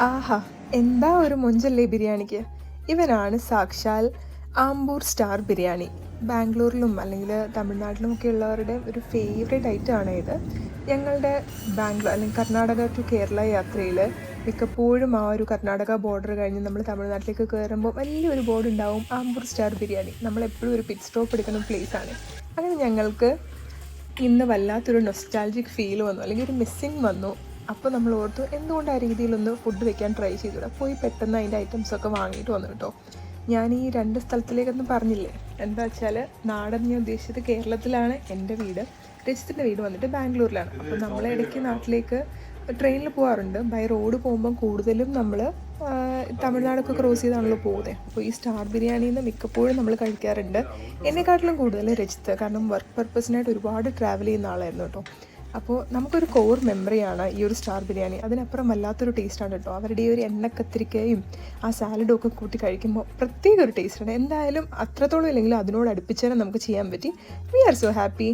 ആഹാ! എന്താ ഒരു മൊഞ്ചല്ലേ ബിരിയാണിക്ക്. ഇവനാണ് സാക്ഷാൽ ആമ്പൂർ സ്റ്റാർ ബിരിയാണി. ബാംഗ്ലൂരിലും അല്ലെങ്കിൽ തമിഴ്നാട്ടിലുമൊക്കെ ഉള്ളവരുടെ ഒരു ഫേവറേറ്റ് ഐറ്റമാണ് ഇത്. ഞങ്ങളുടെ ബാംഗ്ലൂർ അല്ലെങ്കിൽ കർണാടക ടു കേരള യാത്രയിൽ മിക്കപ്പോഴും ആ ഒരു കർണാടക ബോർഡർ കഴിഞ്ഞ് നമ്മൾ തമിഴ്നാട്ടിലേക്ക് കയറുമ്പോൾ വലിയൊരു ബോർഡ് ഉണ്ടാവും, ആമ്പൂർ സ്റ്റാർ ബിരിയാണി. നമ്മളെപ്പോഴും ഒരു പിറ്റ് സ്റ്റോപ്പ് എടുക്കുന്ന പ്ലേസാണ്. അങ്ങനെ ഞങ്ങൾക്ക് ഇന്ന് വല്ലാത്തൊരു നൊസ്റ്റാൾജിക് ഫീൽ വന്നു, അല്ലെങ്കിൽ ഒരു മിസ്സിങ് വന്നു. അപ്പോൾ നമ്മൾ ഓർത്തു എന്തുകൊണ്ട് ആ രീതിയിലൊന്ന് ഫുഡ് വെക്കാൻ ട്രൈ ചെയ്തുകൂടാ. പോയി പെട്ടെന്ന് അതിൻ്റെ ഐറ്റംസൊക്കെ വാങ്ങിയിട്ട് വന്നു കേട്ടോ. ഞാൻ ഈ 2 സ്ഥലത്തിലേക്കൊന്നും പറഞ്ഞില്ലേ. എന്താ വെച്ചാൽ നാടൻ ഞാൻ ഉദ്ദേശിച്ചത് കേരളത്തിലാണ് എൻ്റെ വീട്, രജിത്തിൻ്റെ വീട് വന്നിട്ട് ബാംഗ്ലൂരിലാണ്. അപ്പോൾ നമ്മൾ ഇടയ്ക്ക് നാട്ടിലേക്ക് ട്രെയിനിൽ പോകാറുണ്ട്. ബൈ റോഡ് പോകുമ്പം കൂടുതലും നമ്മൾ തമിഴ്നാടൊക്കെ ക്രോസ് ചെയ്താണല്ലോ പോകുന്നത്. അപ്പോൾ ഈ സ്റ്റാർ ബിരിയാണിന്ന് മിക്കപ്പോഴും നമ്മൾ കഴിക്കാറുണ്ട്. എന്നെക്കാട്ടിലും കൂടുതൽ രജിത്ത്, കാരണം വർക്ക് പർപ്പസിനായിട്ട് ഒരുപാട് ട്രാവൽ ചെയ്യുന്ന ആളായിരുന്നു കേട്ടോ. അപ്പോൾ നമുക്കൊരു കോർ മെമ്മറിയാണ് ഈ ഒരു സ്റ്റാർ ബിരിയാണി. അതിനപ്പുറം വല്ലാത്തൊരു ടേസ്റ്റാണ് കേട്ടോ. അവരുടെ ഈ ഒരു എണ്ണക്കത്തിരിക്കയും ആ സാലഡും ഒക്കെ കൂട്ടി കഴിക്കുമ്പോൾ പ്രത്യേക ഒരു ടേസ്റ്റാണ്. എന്തായാലും അത്രത്തോളം ഇല്ലെങ്കിലും അതിനോട് അടുപ്പിച്ചാലും നമുക്ക് ചെയ്യാൻ പറ്റി. We are so happy.